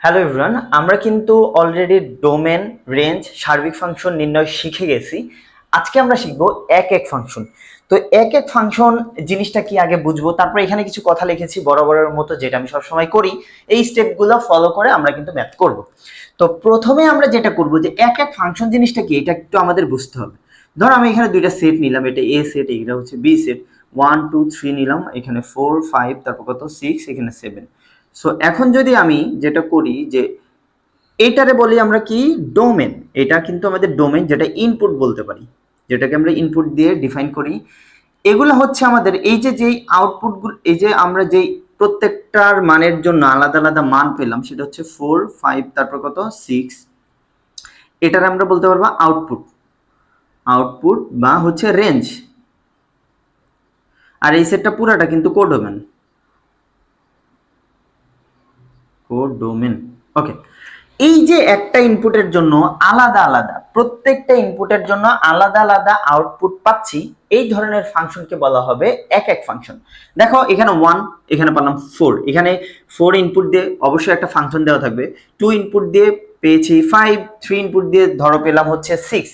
Hello everyone, আমরা কিন্তু already domain, range, সার্বিক ফাংশন নির্ণয় শিখে গেছি। আজকে আমরা শিখবো এক এক ফাংশন। তো এক এক ফাংশন জিনিসটা কি আগে বুঝবো, তারপর এখানে কিছু কথা লিখেছি বরাবরের মতো, যেটা আমি সবসময় করি। এই স্টেপগুলো ফলো করে আমরা কিন্তু ম্যাথ করব। তো প্রথমে আমরা যেটা করব যে এক এক ফাংশন জিনিসটা কি, এটা একটু আমাদের বুঝতে হবে। ধর আমি এখানে দুইটা সেট নিলাম, এটা এ সেট, এটা হচ্ছে বি সেট। 1 2 3 নিলাম, এখানে 4 5, তারপর কত 6, এখানে 7। সো এখন যদি আমি যেটা করি যে এটারে বলি আমরা কি, ডোমেন। এটা কিন্তু আমাদের ডোমেন, যেটা ইনপুট বলতে পারি, যেটাকে আমরা ইনপুট দিয়ে ডিফাইন করি। এগুলো হচ্ছে আমাদের এই যে যেই আউটপুটগুলো, এই যে আমরা যেই প্রত্যেকটার মানের জন্য আলাদা আলাদা মান পেলাম, সেটা হচ্ছে 4 5, তারপর কত 6। এটার আমরা বলতে পারবো আউটপুট, আউটপুট বা হচ্ছে রেঞ্জ। আর এই সেটটা পুরাটা কিন্তু কোডোমেন, কোডোমেন। ওকে, এই যে একটা ইনপুটের জন্য আলাদা আলাদা, প্রত্যেকটা ইনপুটের জন্য আলাদা আলাদা আউটপুট পাচ্ছি, এই ধরনের ফাংশনকে বলা হবে এক এক ফাংশন। দেখো এখানে 1, এখানে পেলাম 4, এখানে 4 ইনপুট দিয়ে অবশ্যই একটা ফাংশন দেওয়া থাকবে। 2 ইনপুট দিয়ে পেয়েছি 5, 3 ইনপুট দিয়ে ধরো পেলাম হচ্ছে 6।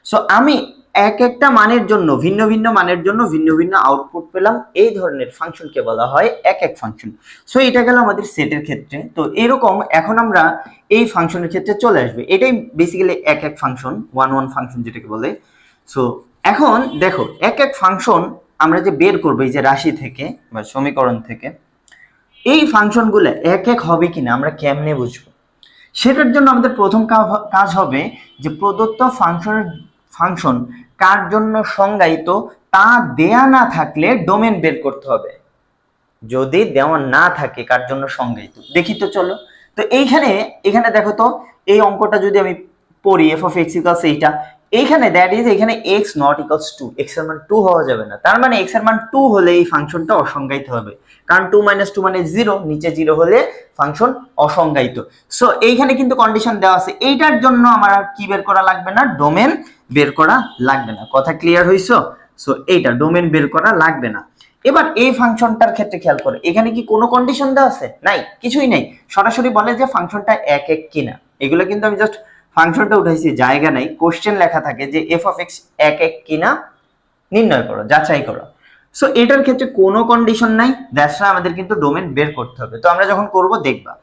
সো আমি এক একটা মানের জন্য, ভিন্ন ভিন্ন মানের জন্য ভিন্ন ভিন্ন আউটপুট পেলাম, এই ধরনের ফাংশনকে বলা হয় এক এক ফাংশন। সো এটা গেল আমাদের সেটের ক্ষেত্রে। তো এরকম এখন আমরা এই ফাংশনের ক্ষেত্রে চলে আসবে, এটাই বেসিক্যালি এক এক ফাংশন, ওয়ান ওয়ান ফাংশন যেটাকে বলে। সো এখন দেখো এক এক ফাংশন আমরা যে বের করবো এই যে রাশি থেকে বা সমীকরণ থেকে, এই ফাংশনগুলো এক এক হবে কিনা আমরা কেমনে বুঝবো? সেটার জন্য আমাদের প্রথম কাজ হবে যে প্রদত্ত ফাংশন কার জন্য সংজ্ঞায়িত তা দেয়া না থাকলে ডোমেন বের করতে হবে। যদি দেওয়া না থাকে কার জন্য সংজ্ঞায়িত, দেখি তো চলো। তো এখানে দেখো তো, এই অঙ্কটা যদি আমি পড়ি, এফ অফ এক্স ইকুয়ালস এইটা, এইখানে দ্যাট ইজ এখানে এক্স নট ইকুয়ালস 2, এক্স এর মান 2 হওয়া যাবে না। তার মানে এক্স এর মান 2 হলে এই ফাংশনটা অসংজ্ঞায়িত হবে, কারণ 2 - 2 মানে 0, নিচে 0 হলে ফাংশন অসংজ্ঞায়িত। সো এইখানে কিন্তু কন্ডিশন দেওয়া আছে, এইটার জন্য আমার আর কি বের করা লাগবে না, ডোমেন বের করা লাগবে না। কথা ক্লিয়ার হইছো? সো এইটা ডোমেন বের করা লাগবে না। এবার এই ফাংশনটার ক্ষেত্রে খেয়াল করে, এখানে কি কোনো কন্ডিশন দেওয়া আছে? নাই, কিছুই নাই। সরাসরি বলে যে ফাংশনটা এক এক কিনা। এগুলো কিন্তু আমি জাস্ট ফাংশনটা উঠাইছি, জায়গা নাই। কোশ্চেন লেখা থাকে যে এফ অফ এক্স এক এক কিনা নির্ণয় করো, যাচাই করো। সো এটার ক্ষেত্রে কোনো কন্ডিশন নাই, দ্যাটস ওয়াই আমাদের কিন্তু ডোমেন বের করতে হবে। তো আমরা যখন করব দেখবা।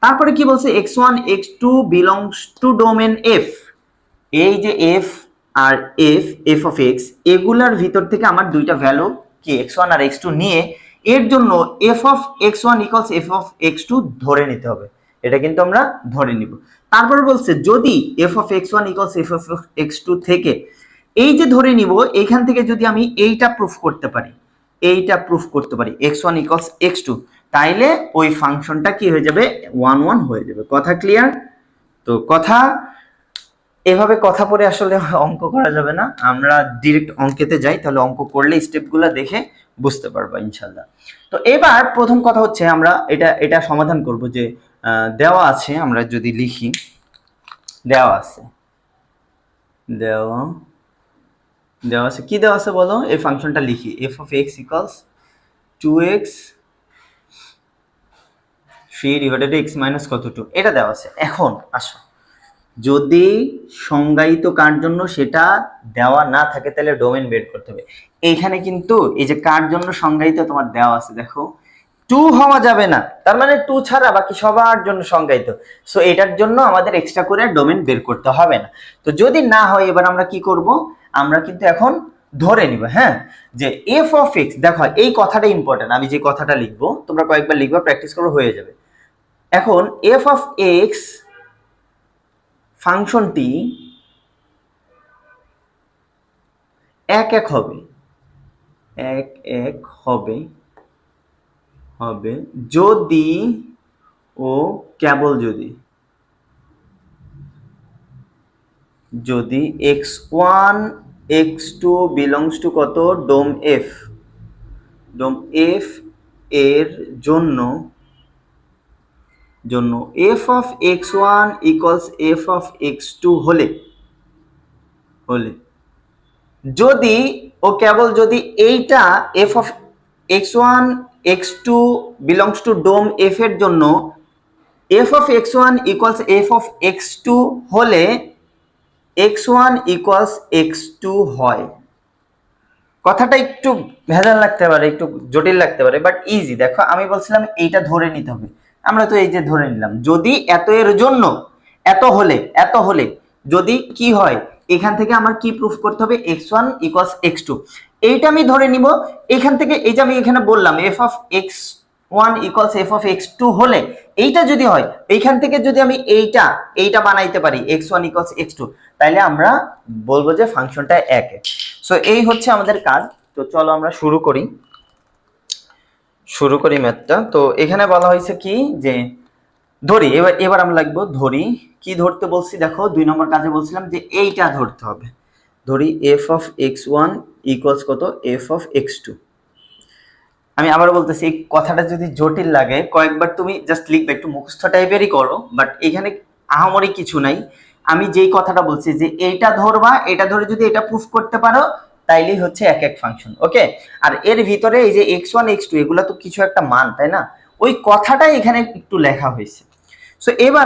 তারপরে কি বলছে, x1 x2 belongs two domain f. এই যে এফ আর এফ অফ এক্স, এগুলার ভিতর থেকে আমার দুইটা ভ্যালু কি x1 আর x2 নিয়ে এর জন্য f of x1 equals f of x2 ধরে নিতে হবে। এটা কিন্তু আমরা ধরে নিব। তারপর বলছে যদি F of x1 equals f of x2 থেকে, এই যে ধরে নিব, এখান থেকে যদি আমি এইটা প্রুফ করতে পারি, এইটা প্রুফ করতে পারি x1 ইকুয়ালস x2, তাইলে ওই ফাংশনটা কি হয়ে যাবে, 1 1 হয়ে যাবে। কথা ক্লিয়ার? তো কথা এভাবে কথা পড়ে আসলে অঙ্ক করা যাবে না, আমরা ডিরেক্ট অঙ্কেতে যাই, তাহলে অঙ্ক করলে স্টেপগুলো দেখে বুঝতে পারবো ইনশাল্লাহ। তো এবার প্রথম কথা হচ্ছে আমরা এটা সমাধান করব যে দেওয়া আছে, আমরা যদি লিখি দেওয়া আছে, দেওয়া আছে কি দেওয়া আছে বলো, এই ফাংশনটা লিখি, F of x equals 2x 3 divided x minus কত 2, এটা দেওয়া আছে। এখন আসো, যদি সংজ্ঞায়িত কার জন্য সেটা দেওয়া না থাকে তাহলে ডোমেন বের করতে হবে। এইখানে কিন্তু এই যে কার জন্য সংজ্ঞায়িত তোমার দেওয়া আছে, দেখো 2 হওয়া যাবে না, তার মানে 2 ছাড়া বাকি সবার জন্য সংজ্ঞায়িত। সো এটার জন্য আমাদের এক্সট্রা করে ডোমেন বের করতে হবে না। তো যদি না হয়, এবার আমরা কি করব, আমরা কিন্তু এখন ধরে নিব, হ্যাঁ, যে এফ অফ এক্স, দেখো এই কথাটা ইম্পর্টেন্ট, আমি যে কথাটা লিখবো তোমরা কয়েকবার লিখবা, প্র্যাকটিস করো, হয়ে যাবে। এখন এফ অফ এক্স ফাংশনটি এক এক হবে, এক এক হবে যদি ও কেবল যদি x1 x2 বিলংস টু কত, ডোম এফ এর জন্য f of x1 equals f of x2 হলে, যদি ও কেবল যদি এইটা f of x1 x2 belongs to dom f এর জন্য f of x one equals f of x two হলে x one equals x two হয়। কথাটা একটু ভেজাল লাগতে পারে, একটু জটিল লাগতে পারে, বাট ইজি। দেখো আমি বলছিলাম এইটা ধরে নিতে হবে, আমরা তো এই যে ধরে নিলাম, যদি এত এর জন্য এত হলে যদি কি হয়, এখান থেকে আমার কি প্রুফ করতে হবে, x one equals x two, এইটা আমি ধরে নিব। এখান থেকে এই যে আমি এখানে বললাম f of x one equals f of x two হলে এইটা যদি হয়, এইখান থেকে যদি আমি এইটা বানাইতে পারি x one equals x two, তাহলে আমরা বলবো যে ফাংশনটা এক। সো এই হচ্ছে আমাদের কাজ। তো চলো আমরা শুরু করি ম্যাথটা। তো এখানে বলা হয়েছে কি যে ধরি, এবার আমরা লিখবো ধরি, কি ধরতে বলছি দেখো, 2 নম্বর কাজে বলছিলাম যে এইটা ধরতে হবে। ধরি F of x one equals কত, এফ অফ এক্স টু। আমি আবার বলতেছি, এই কথাটা যদি জটিল লাগে কয়েকবার তুমি জাস্ট লিখবে, একটু মুখস্থ টাইপেরই করো, বাট এখানে আহামরি কিছু নাই। আমি যেই কথাটা বলছি যে এইটা ধরবা, এটা ধরে যদি এটা প্রুফ করতে পারো তাইলেই হচ্ছে এক এক ফাংশন। ওকে, আর এর ভিতরে এই যে এক্স ওয়ান এক্স টু এগুলো তো কিছু একটা মান, তাই না, ওই কথাটাই এখানে একটু লেখা হয়েছে। সো এবার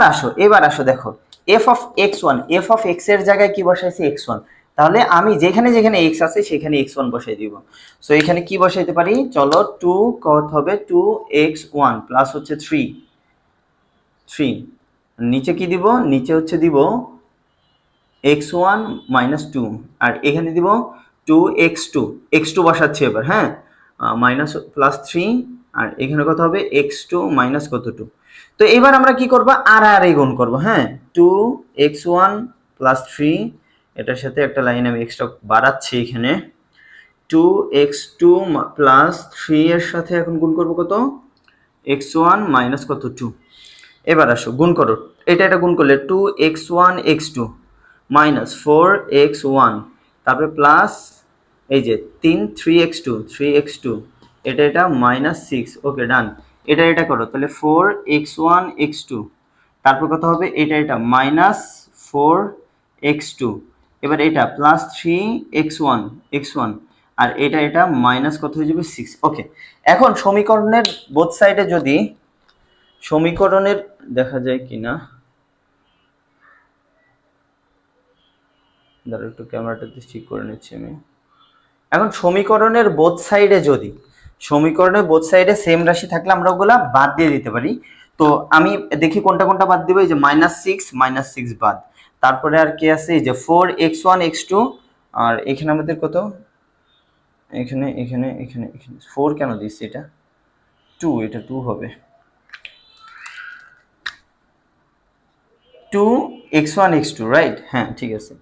আসো দেখো, F of x one, F of x এর জায়গায় কি বসাইছে, এক্স ওয়ান। তাহলে আমি যেখানে যেখানে এক্স আছে সেখানে এক্স ওয়ান বসাই দিব। সো এখানে কি বসাইতে পারি, চলো, টু কত হবে, টু এক্স ওয়ান প্লাস হচ্ছে থ্রি, নিচে কি দিব, নিচে হচ্ছে দিব এক্স ওয়ান মাইনাস টু, আর এখানে দিব টু এক্স টু বসাচ্ছি এবার, হ্যাঁ, মাইনাস প্লাস থ্রি, আর এখানে কত হবে এক্স টু মাইনাস কত টু। তো এবার আমরা কি করবো, আর গুণ করবো, হ্যাঁ, two x one plus three, এটার সাথে একটা লাইন আমি এক্সট্রা বাড়াচ্ছি এখানে, two x two plus three এর সাথে এখন গুণ করবো কত, এক্স ওয়ান মাইনাস কত টু। এবার আসো গুণ করো, এটা গুণ করলে two x one x two minus four x one, তারপরে প্লাস এই যে থ্রি এক্স টু, এটা মাইনাস সিক্স। Okay, done. এটা করো, তাহলে four x one x two, তারপর কত হবে, এটা মাইনাস ফোর এক্স টু, এবার এটা প্লাস থ্রি এক্স ওয়ান, আর এটা মাইনাস কত হয়ে যাবে, সিক্স। ওকে, এখন সমীকরণের বোথ সাইডে যদি সমীকরণের দেখা যায় কিনা, ধরো একটু ক্যামেরাটা ঠিক করে নিচ্ছি আমি। এখন সমীকরণের বোথ সাইডে সেম রাশি থাকলে আমরা ওগুলা বাদ দিয়ে দিতে পারি। তো আমি দেখি কোনটা কোনটা বাদ দিব, এই যে মাইনাস সিক্স বাদ, তারপরে আর কি আছে, এই যে four x one x two, আর এখানে আমাদের কত, এখানে ফোর কেন দিচ্ছি, এটা টু হবে, two x one x two, right, হ্যাঁ ঠিক আছে।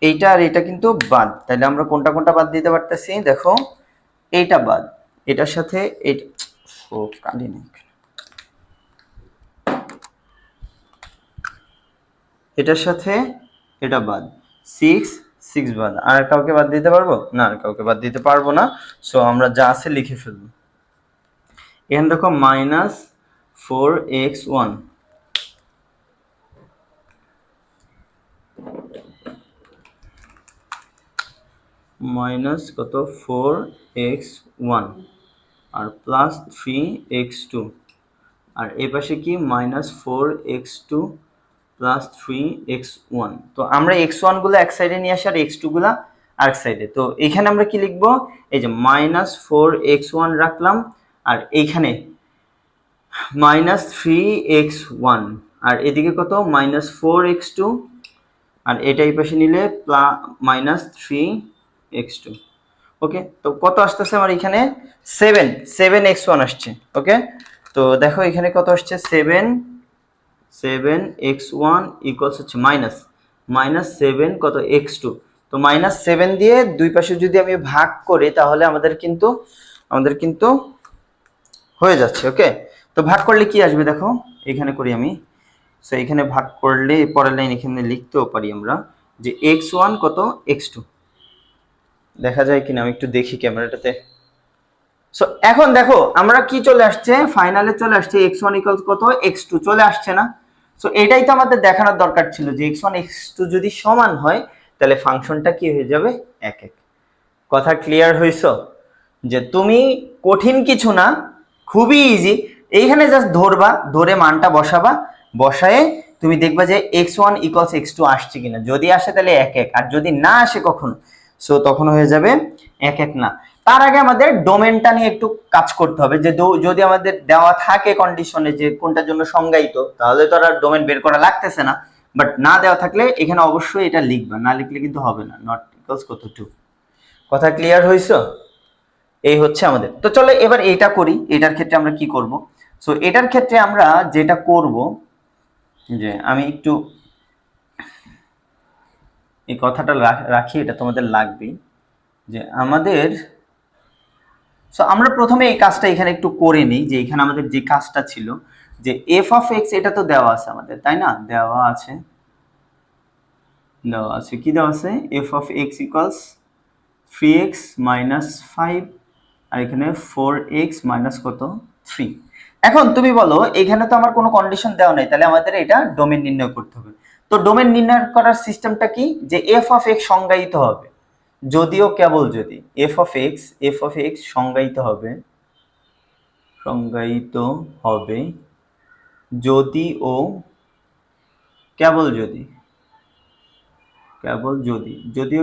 এইটা আর এটা কিন্তু বাদ, তাহলে আমরা কোনটা কোনটা বাদ দিতে পারতেছি, দেখো এইটা বাদ, এটার সাথে এটার সাথে এটা বাদ, সিক্স বাদ, আর কাউকে বাদ দিতে পারবো না, আর কাউকে বাদ দিতে পারবো না। সো আমরা যা আছে লিখে ফেলবো। এখানে দেখো minus four x one, minus কত ফোর এক্স ওয়ান, আর প্লাস থ্রি এক্স টু, আর এই পাশে কি minus four x two plus three x one. তো আমরা এক্স ওয়ান গুলো এক সাইডে নিয়ে আসি আর এক্স টু গুলা আরেক সাইডে। তো এখানে আমরা কি লিখবো, এই যে মাইনাস ফোর এক্স ওয়ান রাখলাম, আর এইখানে মাইনাস থ্রি এক্স ওয়ান, আর এদিকে কত মাইনাস ফোর এক্স টু, আর এটা এই পাশে নিলে মাইনাস থ্রি এক্স টু। ওকে, তো কত আসতেছে আমার এখানে, সেভেন এক্স ওয়ান আসছে। ওকে, তো দেখো এখানে কত আসছে, সেভেন এক্স ওয়ান ইকুয়ালস হচ্ছে মাইনাস সেভেন কত এক্স টু। তো মাইনাস সেভেন দিয়ে দুই পাশে যদি আমি ভাগ করি তাহলে আমাদের কিন্তু হয়ে যাচ্ছে। ওকে, তো ভাগ করলে কি আসবে দেখো, এখানে করি আমি। সো এখানে ভাগ করলে পরের লাইন এখানে লিখতেও পারি আমরা যে এক্স ওয়ান কত এক্স টু, দেখা যায় কিনা আমি একটু দেখি ক্যামেরাটাতে। সো এখন দেখো আমরা কি চলে আসছে, ফাইনালে চলে আসছে এক্স ওয়ান ইকুয়ালস কত এক্স টু চলে আসছে না। সো এটাই তো আমাদের দেখানোর দরকার ছিল যে এক্স ওয়ান এক্স টু যদি সমান হয় তাহলে ফাংশনটা কি হয়ে যাবে, এক। কথা ক্লিয়ার হইছো, যে তুমি কঠিন কিছু না, খুবই ইজি, এইখানে জাস্ট ধরবা, ধরে মানটা বসাবা, বসায়ে তুমি দেখবা যে x1 ইকুয়ালস x2 আসছে কিনা। যদি আসে তাহলে 1 1, আর যদি না আসে কখনো সো তখন হয়ে যাবে 1 1 না। তার আগে আমাদের ডোমেনটা নিয়ে একটু কাজ করতে হবে, যে যদি আমাদের দেওয়া থাকে কন্ডিশনে যে কোনটার জন্য সংজ্ঞায়িত, তাহলে তো আর ডোমেন বের করা লাগতেছে না। বাট না দেওয়া থাকলে এখানে অবশ্যই এটা লিখবা, না লিখলে কিন্তু হবে না। নট ইকুয়ালস কত 2। কথা ক্লিয়ার হইছো? এই হচ্ছে আমাদের। তো চলো এবার এটা করি। এটার ক্ষেত্রে আমরা কি করব? সো এটার ক্ষেত্রে আমরা যেটা করব, যে আমি একটু এই কথাটা রাখি, এটা তোমাদের লাগবে, যে আমাদের সো আমরা প্রথমে এই কাজটা এখানে একটু করে নিই, যে এখানে আমাদের যে কাজটা ছিল যে f অফ x, এটা তো দেওয়া আছে আমাদের, তাই না? দেওয়া আছে কি দেওয়া আছে? f of x equals 3x minus 5, আর এখানে 4x মাইনাস কত 3। এখন তুমি বলো এখানে তো আমার কোনো কন্ডিশন দেওয়া নাই, তাহলে আমাদের এটা ডোমেন নির্ণয় করতে হবে। তো ডোমেন নির্ণয় করার সিস্টেমটা কি? যে f অফ x সংজ্ঞায়িত হবে, যদিও কেবল যদি f অফ x সংজ্ঞায়িত হবে যদিও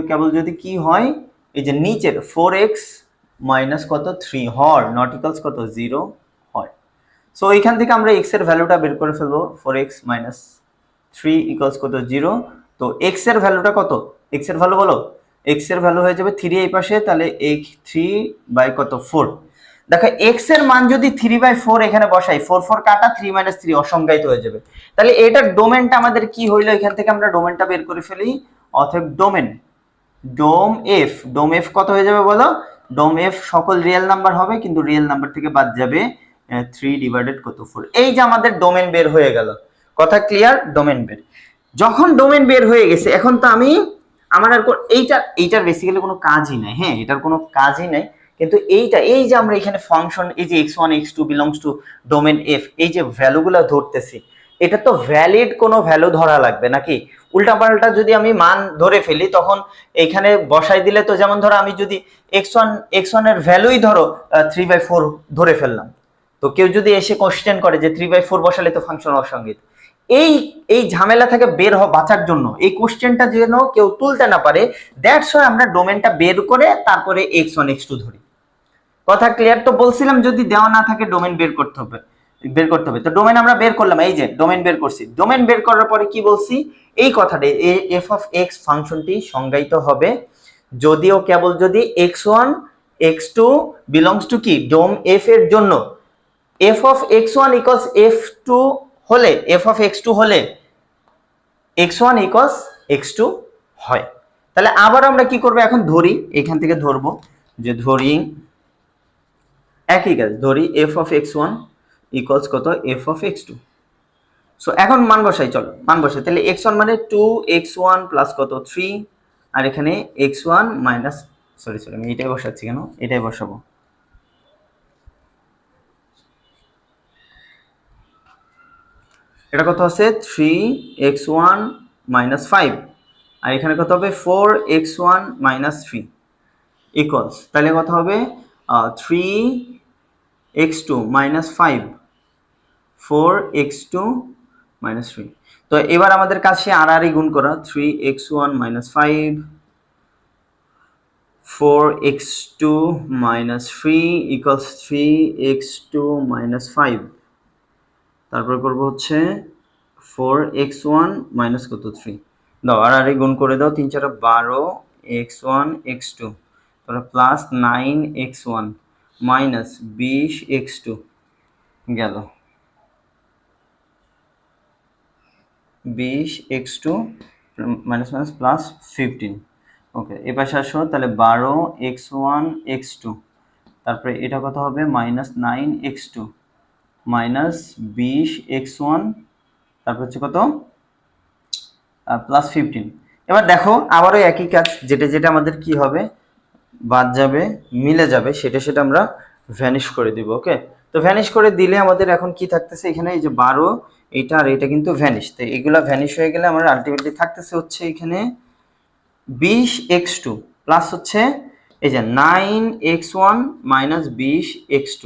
কেবল যদি কি হয়, এই যে নিচের 4x মাইনাস কত 3 হর নট ইকুয়ালস কত 0 হয়। সো এখান থেকে আমরা x এর ভ্যালুটা বের করে ফেলবো, 4x মাইনাস 3 ইকুয়ালস কত 0। তো x এর ভ্যালুটা কত? x এর ভ্যালু বলো। x এর ভ্যালু হয়ে যাবে 3 এই পাশে, তাহলে এই 3 বাই কত 4। দেখো x এর মান যদি 3/4 এখানে বসাই, 4 4 কাটা, 3 - 3 অসংজ্ঞায়িত হয়ে যাবে। তাহলে এটার ডোমেনটা আমাদের কি হইলো? এখান থেকে আমরা ডোমেনটা বের করে ফেলি। অতএব ডোম f কত হয়ে যাবে বলো? ডোম f সকল রিয়েল নাম্বার হবে, কিন্তু রিয়েল নাম্বার থেকে বাদ যাবে 3 ডিভাইডেড কত 4। এই যে আমাদের ডোমেন বের হয়ে গেল। কথা ক্লিয়ার? ডোমেন বের। যখন ডোমেন বের হয়ে গেছে, এখন তো আমার আর এইটার বেসিক্যালি কোনো কাজই নাই। হ্যাঁ, এটার কোনো কাজই নাই, কিন্তু এই যে আমরা এখানে ফাংশন, এই যে x1 x2 belongs two domain f, এই যে ভ্যালুগুলো ধরতেছি, এটা তো ভ্যালিড কোনো ভ্যালু ধরা লাগবে নাকি? উল্টাপাল্টা যদি আমি মান ধরে ফেলি, তখন এখানে বসাই দিলে তো, যেমন ধরো আমি যদি x1 এর ভ্যালুই ধরো 3/4 ধরে ফেললাম, তো কেউ যদি এসে কোশ্চেন করে যে 3/4 বসালে তো ফাংশন অসংজ্ঞায়িত, এই ঝামেলা থেকে বের বাঁচার জন্য, এই কোশ্চেনটা যেন কেউ তুলতে না পারে, দ্যাটস ওয়াই আমরা ডোমেনটা বের করে তারপরে x1 x2 ধরি। কথা ক্লিয়ার? তো বলছিলাম যদি দেওয়া না থাকে ডোমেন বের করতে হবে। তো ডোমেন আমরা বের করলাম, এই যে ডোমেন বের করছি। ডোমেন বের করার পরে কি বলছি? এই কথাটা, f অফ x ফাংশনটি সংজ্ঞায়িত হবে যদিও কেবল যদি x1 x2 বিলংস টু কি ডোম f এর জন্য f of x1 equals f2 হলে, f অফ x2 হলে x1 ইকুয়ালস x2 হয়। তাহলে আবার আমরা কি করব? এখন ধরি, এখান থেকে ধরবো, যে ধরি একই কাজ, ধরি f অফ x1 ইকুয়ালস কত f অফ x2। সো এখন মান বসাই, চলো মান বসাই। তাহলে x1 মানে 2x1 প্লাস কত 3, আর এখানে x1 মাইনাস, সরি আমি এটাই বসাচ্ছি, কেন এটাই বসাবো। এটা কত আছে? 3x1 মাইনাস 5, আর এখানে কত হবে? 4x1 মাইনাস 3 ইকুয়ালস, তাহলে কত হবে? 3x2 minus 5, 4x2 minus 3। তো এবার আমাদের কাছে আর গুণ করা, 3x1 minus 5, 4x2 minus 3 equals 3x2 minus 5। তারপর করব হচ্ছে 4x1 মাইনাস কত 3, দাও আর গুণ করে দাও, 3 4 12 x1 x2, তারপর প্লাস 9x1 মাইনাস 20 x2 গেল 20 x2 মাইনাস মাইনাস প্লাস 15। ওকে, এ পাশে আসো, তাহলে 12 x1 x2, তারপরে এটা কত হবে? মাইনাস 9x2 মাইনাস 20 x1, তারপর হচ্ছে কত প্লাস 15। এবার দেখো আবারও একই কাজ, যেটা আমাদের কি হবে বাদ যাবে, মিলে যাবে, সেটা আমরা ভ্যানিশ করে দিব। ওকে, তো ভ্যানিশ করে দিলে আমাদের এখন কি থাকতেছে? এখানে এই যে 12, এটা আর এটা কিন্তু ভ্যানিশ, তো এগুলা ভ্যানিশ হয়ে গেলে আমার আলটিমেটলি থাকতেছে হচ্ছে এখানে 20x2 প্লাস হচ্ছে এই যে 9x1 মাইনাস 20x2,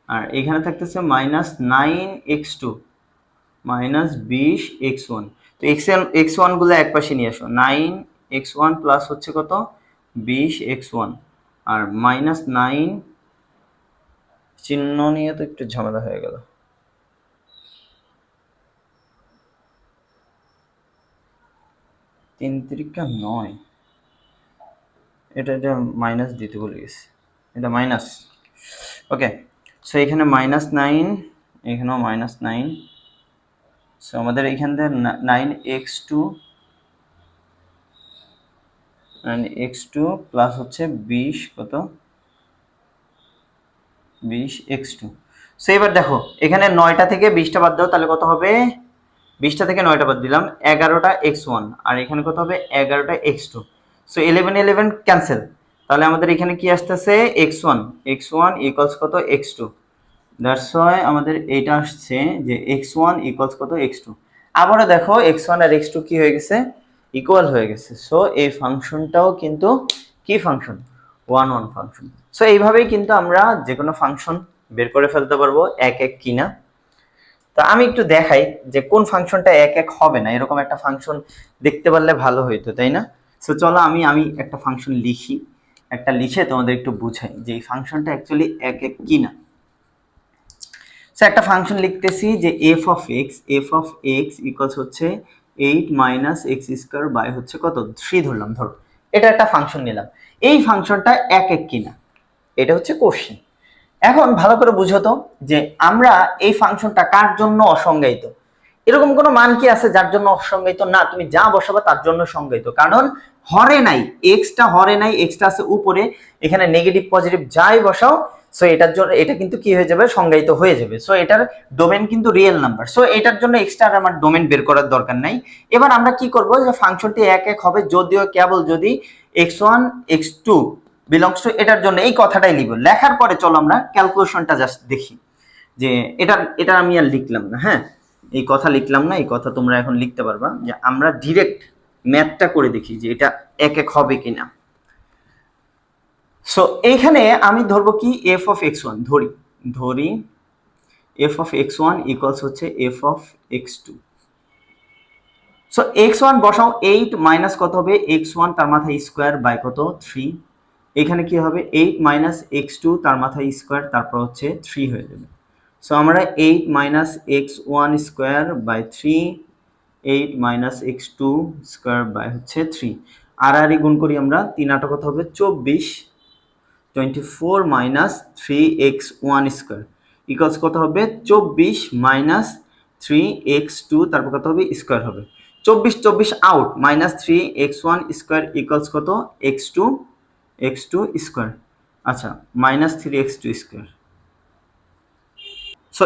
আর এখানে থাকতেছে মাইনাস 9x2 মাইনাস 20x1। তো x1 গুলো এক পাশে নিয়ে আসো, 9x1 প্লাস হচ্ছে কত 20x1 আর মাইনাস 9 চিহ্ন নিয়ে তো একটু ঝামেলা হয়ে গেল। 3 3 9, এটা মাইনাস দিতে ভুলে গেছি, এটা মাইনাস। ওকে, সো এখানে -9, এখানেও -9। সো আমাদের এখান থেকে 9x2 প্লাস হচ্ছে 20 কত 20x2। সো এবার দেখো এখানে 9টা থেকে 20টা বাদ দাও, তাহলে কত হবে? 20টা থেকে 9টা বাদ দিলাম, 11টা x1 আর এখানে কত হবে 11টা x2। সো 11 ক্যান্সেল, তাহলে আমাদের এখানে কি আসতেছে x1 ইকুয়ালস কত x2। দ্যাটস ওয়াই আমাদের এটা আসছে যে x1 ইকুয়ালস কত x2। আবারও দেখো x1 আর x2 কি হয়ে গেছে, ইকুয়াল হয়ে গেছে। সো এই ফাংশনটাও কিন্তু কি ফাংশন, 1 1 ফাংশন। সো এইভাবেই কিন্তু আমরা যে কোনো ফাংশন বের করে ফেলতে পারবো এক এক কিনা। তো আমি একটু দেখাই যে কোন ফাংশনটা এক এক হবে না, এরকম একটা ফাংশন দেখতে পারলে ভালো হইতো, তাই না? সো চলো আমি একটা ফাংশন লিখি, একটা লিখে তোমাদের একটু বুঝাই যে এই ফাংশনটা অ্যাকচুয়ালি এক এক কিনা। সো একটা ফাংশন লিখতেছি যে f of x ইকুয়ালস হচ্ছে 8 মাইনাস এক্স স্কোয়ার বাই হচ্ছে কত 3 ধরলাম, ধরো এটা একটা ফাংশন নিলাম। এই ফাংশনটা এক এক কিনা, এটা হচ্ছে কোশ্চেন। এখন ভালো করে বুঝো তো যে আমরা এই ফাংশনটা কার জন্য অসংজ্ঞায়িত। এরকম কোনো মান কি আছে যার জন্য অসংজ্ঞায়িত না? তুমি যা বসাবা তার জন্য সংজ্ঞায়িত, কারণ হরে নাই, এক্সটা হরে নাই, এক্সটা আছে উপরে, এখানে নেগেটিভ পজিটিভ যাই বসাও সো এটার জন্য এটা কিন্তু কি হয়ে যাবে, সংজ্ঞায়িত হয়ে যাবে। সো এটার ডোমেন কিন্তু রিয়েল নাম্বার, সো এটার জন্য এক্সট্রা আমার ডোমেন বের করার দরকার নাই। এবার আমরা কি করব, যে ফাংশনটি এক এক হবে যদিও কেবল যদি x1 x2 বিলংস টু এটার জন্য এই কথাটাই লিখব। লেখার পরে চলো আমরা ক্যালকুলেশনটা জাস্ট দেখি, যে এটা আমি আর লিখলাম না, হ্যাঁ এই কথা লিখলাম না, এই কথা তোমরা এখন লিখতে পারবা, যে আমরা ডিরেক্ট ম্যাথটা করে দেখি যে এটা এক এক হবে কিনা। সো এইখানে আমি ধরবো কি f of x1 ধরি f of x1 ইকুয়ালস হচ্ছে f of x2। So x1 বসাও, 8 মাইনাস কত হবে x1 তার মাথায় স্কোয়ার বাই কত 3। এখানে কি হবে 8 মাইনাস x2 তার মাথায় স্কোয়ার তারপর হচ্ছে 3 হয়ে যাবে। সো আমরা 8 minus x1 square by 3, 8 minus x2 square by হচ্ছে 3, আর গুণ করি আমরা, 3 8 কত হবে 24, 24 মাইনাস 3x1 স্কোয়ার ইকুয়ালস কত হবে 24 মাইনাস 3x2 তারপর কত হবে স্কোয়ার হবে 24 out, minus 3x1 square equals কত x2 square, minus 3x2 square. So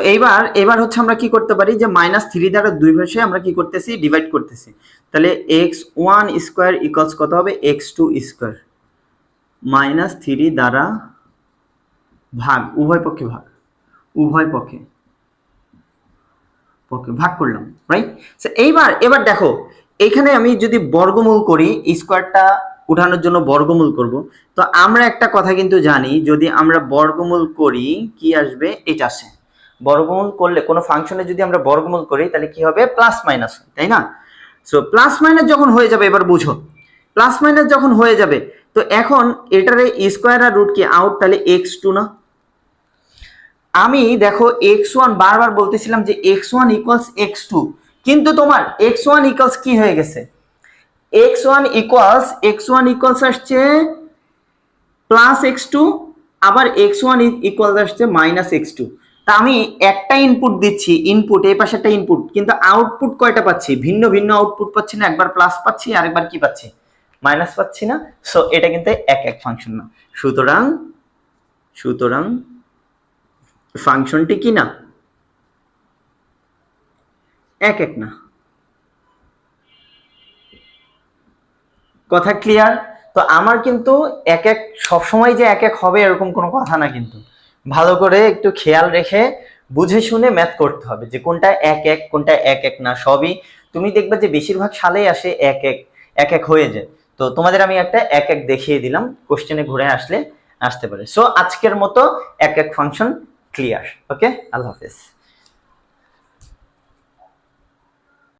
এবার হচ্ছে আমরা কি করতে পারি, যে মাইনাস 3 দ্বারা দুই পাশে আমরা কি করতেছি, ডিভাইড করতেছি। তাহলে x1 স্কোয়ার ইকুয়ালস কত হবে x2 স্কোয়ার, মাইনাস 3 দ্বারা ভাগ, উভয় পক্ষে ভাগ করলাম, রাইট? সো এবার দেখো এখানে আমি যদি বর্গমূল করি, স্কোয়ারটা উঠানোর জন্য বর্গমূল করব, তো আমরা একটা কথা কিন্তু জানি, যদি আমরা বর্গমূল করি কি আসবে, এটা আসে। বর্গমূল করলে কোনো ফাংশনে যদি আমরা বর্গমূল করি তাহলে কি হবে, প্লাস মাইনাস, তাই না? সো প্লাস মাইনাস যখন হয়ে যাবে, এবার বুঝো প্লাস মাইনাস যখন হয়ে যাবে, তো এখন এটারে স্কোয়ার আর রুট কি আউট, তাহলে x2 না। আমি দেখো x1 বারবার বলতেছিলাম যে x1 ইকুয়ালস x2, কিন্তু তোমার x1 ইকুয়ালস কি হয়ে গেছে, x1 ইকুয়ালস আসছে প্লাস x2, আবার x1 ইকুয়ালস আসছে মাইনাস x2। তা আমি একটা ইনপুট দিচ্ছি, ইনপুট এই পাশে একটা ইনপুট, কিন্তু আউটপুট কয়টা পাচ্ছি, ভিন্ন ভিন্ন আউটপুট পাচ্ছি না, একবার প্লাস পাচ্ছি আর একবার কি পাচ্ছি, মাইনাস পাচ্ছি না। সো এটা কিন্তু এক এক ফাংশন না, সুতরাং ফাংশনটি কি না, এক এক না। কথা ক্লিয়ার? তো আমার কিন্তু এক এক সবসময় যে এক এক হবে এরকম কোনো কথা না, কিন্তু ভালো করে একটু খেয়াল রেখে বুঝে শুনে ম্যাথ করতে হবে, যে কোনটা এক এক কোনটা এক এক না। সবই তুমি দেখবে যে বেশিরভাগ সালেই আসে এক এক হয়ে যায়। তো তোমাদের আমি একটা এক এক দেখিয়ে দিলাম, কোশ্চেনে ঘুরে আসতে পারে। সো আজকের মতো এক এক ফাংশন ক্লিয়ার। ওকে, আল্লাহ হাফেজ।